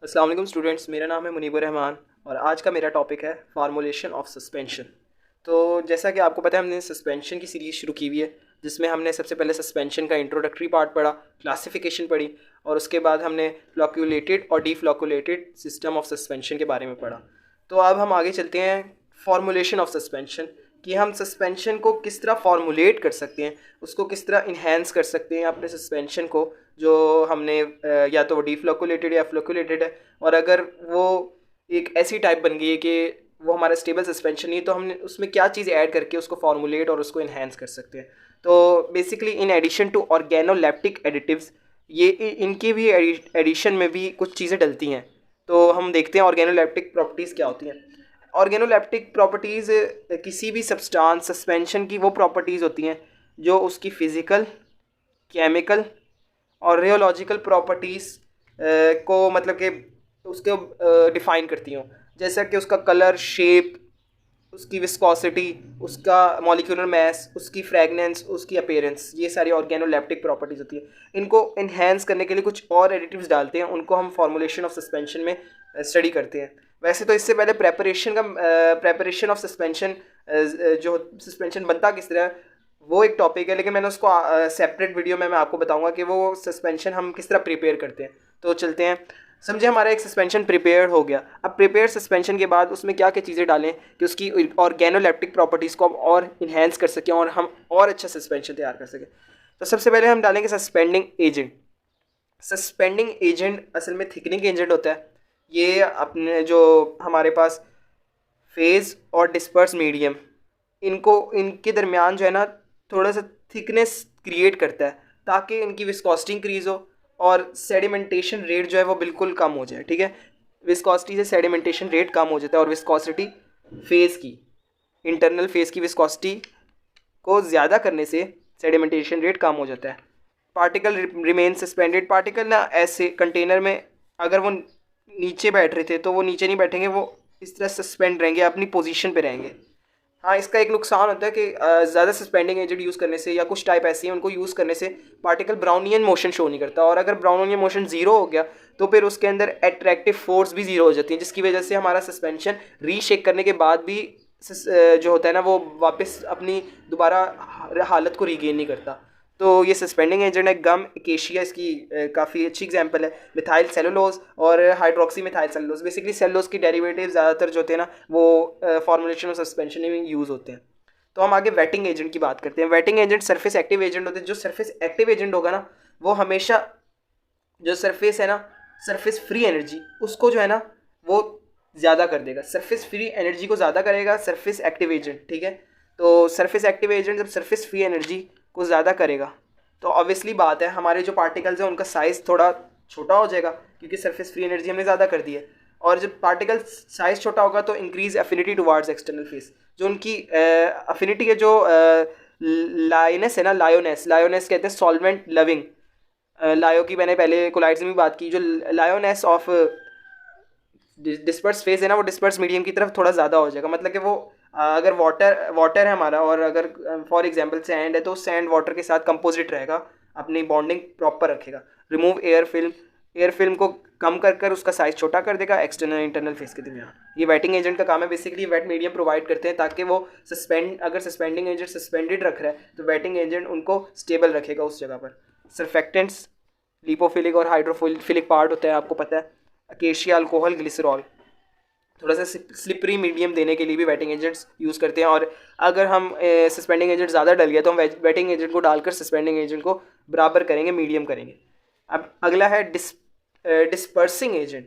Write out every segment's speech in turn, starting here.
अस्सलाम वालेकुम स्टूडेंट्स, मेरा नाम है मुनीबुर रहमान और आज का मेरा टॉपिक है फार्मूलेशन ऑफ सस्पेंशन। तो जैसा कि आपको पता है, हमने सस्पेंशन की सीरीज़ शुरू की हुई है जिसमें हमने सबसे पहले सस्पेंशन का इंट्रोडक्टरी पार्ट पढ़ा, क्लासिफिकेशन पढ़ी और उसके बाद हमने फ्लॉक्यूलेटेड और डीफ्लॉक्यूलेटेड सिस्टम ऑफ सस्पेंशन के बारे में पढ़ा। तो अब हम आगे चलते हैं फार्मूलेशन ऑफ सस्पेंशन कि हम सस्पेंशन को किस तरह फार्मूलेट कर सकते हैं, उसको किस तरह इन्हेंस कर सकते हैं अपने सस्पेंशन को, जो हमने या तो वो डीफ्लॉक्यूलेटेड या फ्लॉक्यूलेटेड है। और अगर वो एक ऐसी टाइप बन गई है कि वो हमारा स्टेबल सस्पेंशन नहीं है, तो हमने उसमें क्या चीज़ ऐड करके उसको फार्मूलेट और उसको इन्हेंस कर सकते हैं। तो basically in addition to organoleptic additives, ये इनकी भी एडिशन में भी कुछ चीज़ें डलती हैं। तो हम देखते हैं ऑर्गेनोलेप्टिक प्रॉपर्टीज़ क्या होती हैं। ऑर्गेनोलेप्टिक प्रॉपर्टीज़ किसी भी सब्सटेंस सस्पेंशन की वो प्रॉपर्टीज़ होती हैं जो उसकी फ़िज़िकल, केमिकल और रियोलॉजिकल प्रॉपर्टीज़ को मतलब कि उसके डिफ़ाइन करती हूँ। जैसा कि उसका कलर, शेप, उसकी विस्कोसिटी, उसका मॉलिक्यूलर मास, उसकी फ्रेगनेंस, उसकी अपीयरेंस, ये सारी ऑर्गेनोलेप्टिक प्रॉपर्टीज़ होती है। इनको इन्हेंस करने के लिए कुछ और एडिटिव्स डालते हैं, उनको हम फॉर्मुलेशन ऑफ सस्पेंशन में स्टडी करते हैं। वैसे तो इससे पहले प्रेपरेशन ऑफ सस्पेंशन, जो सस्पेंशन बनता किस तरह वो एक टॉपिक है, लेकिन मैंने उसको सेपरेट वीडियो में मैं आपको बताऊंगा कि वो सस्पेंशन हम किस तरह प्रिपेयर करते हैं। तो चलते हैं। समझे, हमारा एक सस्पेंशन प्रिपेयर हो गया। अब प्रिपेयर सस्पेंशन के बाद उसमें क्या क्या चीज़ें डालें कि उसकी ऑर्गेनोलेप्टिक प्रॉपर्टीज़ को हम और इन्हेंस कर सकें और हम और अच्छा सस्पेंशन तैयार कर सकें। तो सबसे पहले हम डालेंगे सस्पेंडिंग एजेंट। सस्पेंडिंग एजेंट असल में थिकनिंग एजेंट होता है। ये अपने जो हमारे पास फेज़ और डिस्पर्स मीडियम, इनके दरमियान जो है ना थोड़ा सा थिकनेस क्रिएट करता है ताकि इनकी विस्कोसिटी इंक्रीज़ हो और सेडिमेंटेशन रेट जो है वो बिल्कुल कम हो जाए। ठीक है, विस्कोसिटी से सेडिमेंटेशन रेट कम हो जाता है और विस्कोसिटी फेज़ की, इंटरनल फेज़ की विस्कोसिटी को ज़्यादा करने से सेडिमेंटेशन रेट कम हो जाता है। Particle remain suspended. पार्टिकल ना ऐसे कंटेनर में अगर वो नीचे बैठ रहे थे तो वो नीचे नहीं बैठेंगे, वो इस तरह सस्पेंड रहेंगे, अपनी पोजीशन पे रहेंगे। हाँ, इसका एक नुकसान होता है कि ज़्यादा सस्पेंडिंग एजेंट यूज़ करने से या कुछ टाइप ऐसी हैं उनको यूज़ करने से पार्टिकल ब्राउनियन मोशन शो नहीं करता, और अगर ब्राउनियन मोशन ज़ीरो हो गया तो फिर उसके अंदर एट्रैक्टिव फोर्स भी ज़ीरो हो जाती है, जिसकी वजह से हमारा सस्पेंशन रीशेक करने के बाद भी जो होता है ना वो वापस अपनी दोबारा हालत को रीगेन नहीं करता। तो ये सस्पेंडिंग एजेंट है। गम, एकेशिया इसकी काफ़ी अच्छी एग्जांपल है। मिथाइल सेलुलोज और hydroxy methyl cellulose, basically cellulose की डेरिवेटिव ज़्यादातर जो होते हैं ना वो फॉर्मुलेशन और सस्पेंशन में यूज़ होते हैं। तो हम आगे वेटिंग एजेंट की बात करते हैं। Waiting agent surface active agent होते हैं। जो सरफेस एक्टिव एजेंट होगा ना वो हमेशा जो सरफेस है ना, सरफेस फ्री एनर्जी उसको जो है ना वो ज़्यादा कर देगा, सरफेस फ्री एनर्जी को ज़्यादा करेगा सरफेस एक्टिव एजेंट। ठीक है, तो सरफेस एक्टिव एजेंट जब सरफेस फ्री एनर्जी को ज़्यादा करेगा तो ऑब्वियसली बात है हमारे जो पार्टिकल्स हैं उनका साइज़ थोड़ा छोटा हो जाएगा, क्योंकि सरफेस फ्री एनर्जी हमने ज़्यादा कर दी है। और जब पार्टिकल साइज़ छोटा होगा तो increase affinity towards external face. जो उनकी एफिनिटी है, जो लायोनेस है ना, लायोनेस कहते हैं सॉल्वेंट लविंग। लायो की मैंने पहले कोलाइड्स में भी बात की। जो लायोनेस ऑफ डिस्पर्स फेज है ना वो डिस्पर्स मीडियम की तरफ थोड़ा ज़्यादा हो जाएगा। मतलब कि वो अगर वाटर है हमारा और अगर फॉर एग्जांपल सैंड है तो सैंड वाटर के साथ कंपोजिट रहेगा, अपनी बॉन्डिंग प्रॉपर रखेगा। रिमूव एयर फिल्म को कम कर कर उसका साइज छोटा कर देगा एक्सटर्नल इंटरनल फेस के दरमियान। ये वेटिंग एजेंट का काम है। बेसिकली वेट मीडियम प्रोवाइड करते हैं ताकि वो अगर सस्पेंडिंग एजेंट सस्पेंडेड रख रहा है तो वेटिंग एजेंट उनको स्टेबल रखेगा उस जगह पर। सर्फेक्टेंट्स लिपोफिलिक और हाइड्रोफिलिक पार्ट होता है, आपको पता है। अकेशिया, अल्कोहल, ग्लिसरॉल, थोड़ा सा स्लिपरी मीडियम देने के लिए भी वेटिंग एजेंट्स यूज़ करते हैं। और अगर हम सस्पेंडिंग एजेंट ज़्यादा डल गया तो हम वेटिंग एजेंट को डालकर सस्पेंडिंग एजेंट को बराबर करेंगे, मीडियम करेंगे। अब अगला है डिस्पर्सिंग एजेंट।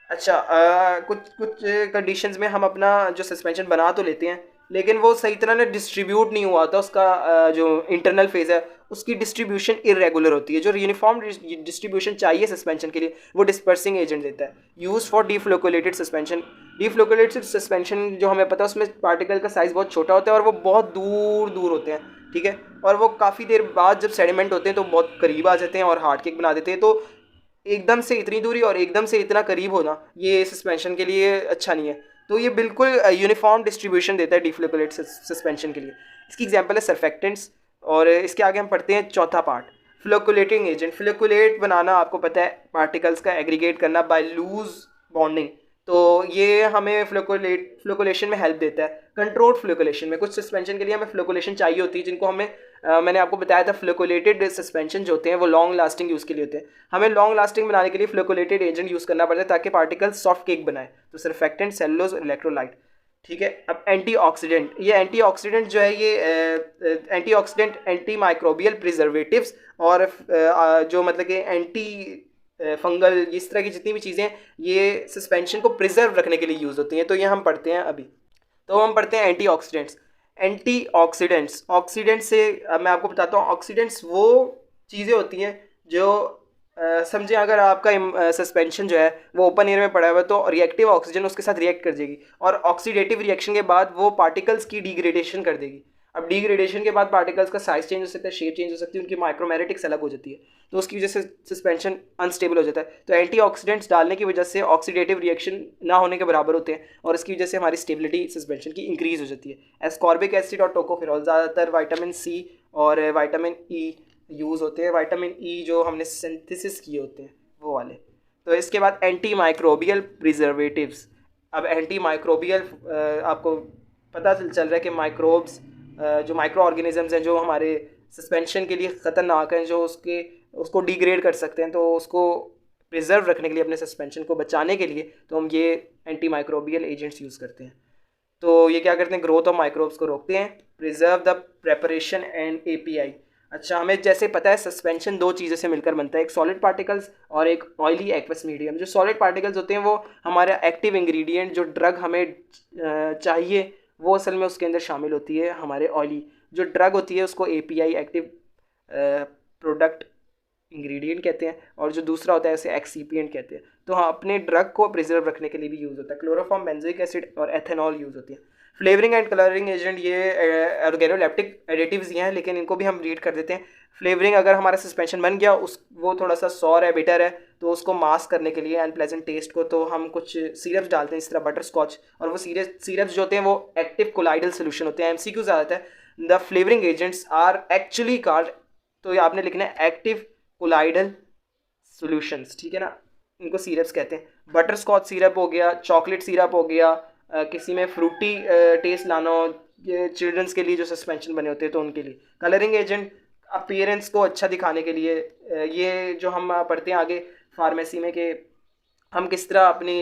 अच्छा, कुछ कुछ कंडीशंस में हम अपना जो सस्पेंशन बना तो लेते हैं लेकिन वो सही तरह से डिस्ट्रीब्यूट नहीं हुआ था। उसका जो इंटरनल फेज है उसकी डिस्ट्रीब्यूशन इरेगुलर होती है। जो यूनिफॉर्म डिस्ट्रीब्यूशन चाहिए सस्पेंशन के लिए वो डिस्पर्सिंग एजेंट देता है। Use for deflocculated suspension. Deflocculated suspension जो हमें पता है उसमें पार्टिकल का साइज़ बहुत छोटा होता है और वो बहुत दूर दूर होते हैं। ठीक है, और वो काफ़ी देर बाद जब सेडिमेंट होते हैं तो बहुत करीब आ जाते हैं और हार्ड केक बना देते हैं। तो एकदम से इतनी दूरी और एकदम से इतना करीब होना ये सस्पेंशन के लिए अच्छा नहीं है। तो ये बिल्कुल यूनिफॉर्म डिस्ट्रीब्यूशन देता है डीफ्लोकुलेट सस्पेंशन के लिए। इसकी एग्जांपल है सर्फेक्टेंट्स। और इसके आगे हम पढ़ते हैं चौथा पार्ट, फ्लोकुलेटिंग एजेंट, फ्लोकुलेट बनाना आपको पता है, पार्टिकल्स का एग्रीगेट करना बाय लूज बॉन्डिंग, तो ये हमें फ्लोकुलेशन में हेल्प देता है। कंट्रोल्ड फ्लोकुलेशन में, कुछ सस्पेंशन के लिए हमें फ्लोकुलेशन चाहिए होती है, जिनको हमें मैंने आपको बताया था फ्लोकुलेटेड सस्पेंशन जो होते हैं वो लॉन्ग लास्टिंग यूज़ के लिए होते हैं। हमें लॉन्ग लास्टिंग बनाने के लिए फ्लोकुलेटेड एजेंट यूज़ करना पड़ता है ताकि पार्टिकल्स सॉफ्ट केक बनाए, तो सरफेक्टेंट, सेलुलोज, इलेक्ट्रोलाइट। ठीक है, अब एंटीऑक्सीडेंट, ये एंटीऑक्सीडेंट जो है ये एंटीऑक्सीडेंट, एंटी माइक्रोबियल प्रिजर्वेटिव्स और जो मतलब कि एंटी फंगल, इस तरह की जितनी भी चीज़ें ये सस्पेंशन को प्रिजर्व रखने के लिए यूज़ होती हैं, तो ये हम पढ़ते हैं अभी। तो हम पढ़ते हैं एंटीऑक्सीडेंट्स। एंटीऑक्सीडेंट्स, ऑक्सीडेंट्स से अब मैं आपको बताता हूँ, ऑक्सीडेंट्स वो चीज़ें होती हैं जो समझें अगर आपका सस्पेंशन जो है वो ओपन एयर में पड़ा हुआ है तो रिएक्टिव ऑक्सीजन उसके साथ रिएक्ट कर देगी और ऑक्सीडेटिव रिएक्शन के बाद वो पार्टिकल्स की डिग्रेडेशन कर देगी। अब डिग्रेडेशन के बाद पार्टिकल्स का साइज चेंज हो सकता है, शेप चेंज हो सकती है, उनकी माइक्रोमेरिटिक्स अलग हो जाती है, तो उसकी वजह से सस्पेंशन अनस्टेबल हो जाता है। तो एंटीऑक्सीडेंट्स डालने की वजह से ऑक्सीडेटिव रिएक्शन ना होने के बराबर होते हैं और इसकी वजह से हमारी स्टेबिलिटी सस्पेंशन की इंक्रीज हो जाती है। एस्कॉर्बिक एसिड और टोकोफेरॉल, ज़्यादातर विटामिन सी और विटामिन ई यूज़ होते हैं, विटामिन ई जो हमने सिंथेसिस किए होते हैं वो वाले। तो इसके बाद एंटी माइक्रोबियल प्रिजर्वेटिव्स। अब एंटी माइक्रोबियल आपको पता चल रहा है कि माइक्रोब्स जो माइक्रो ऑर्गेनिजम्स हैं जो हमारे सस्पेंशन के लिए ख़तरनाक हैं, जो उसको डिग्रेड कर सकते हैं, तो उसको प्रिजर्व रखने के लिए, अपने सस्पेंशन को बचाने के लिए, तो हम ये एंटी माइक्रोबियल एजेंट्स यूज़ करते हैं। तो ये क्या करते हैं, ग्रोथ ऑफ माइक्रोब्स को रोकते हैं, preserve the preparation and API. अच्छा, हमें जैसे पता है सस्पेंशन दो चीज़ों से मिलकर बनता है, एक सॉलिड पार्टिकल्स और एक ऑयली एक्वस मीडियम। जो सॉलिड पार्टिकल्स होते हैं वो हमारा एक्टिव इंग्रेडिएंट, जो ड्रग हमें चाहिए वो असल में उसके अंदर शामिल होती है। हमारे ऑयली जो ड्रग होती है उसको एपीआई, एक्टिव प्रोडक्ट इंग्रेडिएंट कहते हैं, और जो दूसरा होता है उसे एक्सीपिएंट कहते हैं। तो हाँ, अपने ड्रग को प्रिजर्व रखने के लिए भी यूज़ होता है। क्लोरोफॉर्म, बेंजोइक एसिड और एथेनॉल यूज़ होती है। फ्लेवरिंग एंड कलरिंग एजेंट, ये ऑर्गेनोलेप्टिक एडिटिव्स ही हैं, लेकिन इनको भी हम रीड कर देते हैं। फ्लेवरिंग, अगर हमारा सस्पेंशन बन गया वो थोड़ा सा सॉर है, बिटर है, तो उसको मास्क करने के लिए अनप्लेजेंट टेस्ट को, तो हम कुछ सिरप्स डालते हैं, इस तरह बटर स्कॉच, और वो सिरप्स जो होते हैं वो एक्टिव कोलाइडल सोल्यूशन होते हैं। एमसीक्यू ज़्यादा है, the flavouring agents are actually called, तो ये आपने लिखना है एक्टिव कोलाइडल सॉल्यूशंस, ठीक है ना, इनको सिरप्स कहते हैं। बटर स्कॉच सिरप हो गया, चॉकलेट सिरप हो गया, किसी में फ्रूटी टेस्ट लाना हो, ये चिल्ड्रंस के लिए जो सस्पेंशन बने होते हैं तो उनके लिए। कलरिंग एजेंट, अपीयरेंस को अच्छा दिखाने के लिए, ये जो हम पढ़ते हैं आगे फार्मेसी में कि हम किस तरह अपनी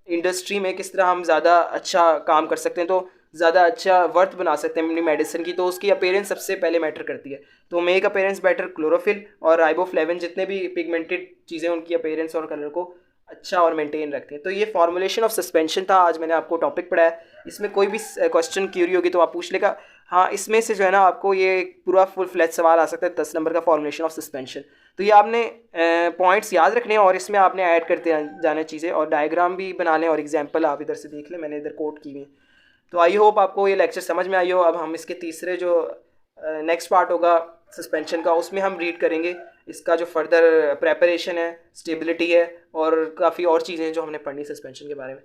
इंडस्ट्री में किस तरह हम ज़्यादा अच्छा काम कर सकते हैं, तो ज़्यादा अच्छा वर्थ बना सकते हैं अपनी मेडिसिन की, तो उसकी अपीयरेंस सबसे पहले मैटर करती है। तो मेक अपीयरेंस बेटर, क्लोरोफिल और राइबोफ्लेविन, जितने भी पिगमेंटेड चीज़ें उनकी अपीयरेंस और कलर को अच्छा और मेंटेन रखते हैं। तो ये फॉर्मुलेशन ऑफ सस्पेंशन था, आज मैंने आपको टॉपिक पढ़ाया। इसमें कोई भी क्वेश्चन क्यूरी होगी तो आप पूछ लेगा। हाँ, इसमें से जो है ना आपको ये पूरा फुल फ्लैज सवाल आ सकता है 10 नंबर का, फॉर्मुलेशन ऑफ सस्पेंशन। तो ये आपने पॉइंट्स याद रखने हैं और इसमें आपने ऐड करते जाने चीज़ें, और डायग्राम भी बना लें और एग्जाम्पल आप इधर से देख लें, मैंने इधर कोट की हुई है। तो आई होप आपको ये लेक्चर समझ में आई हो। अब हम इसके तीसरे जो नेक्स्ट पार्ट होगा सस्पेंशन का, उसमें हम रीड करेंगे इसका जो फर्दर प्रेपरेशन है, स्टेबिलिटी है, और काफ़ी और चीज़ें हैं जो हमने पढ़नी सस्पेंशन के बारे में।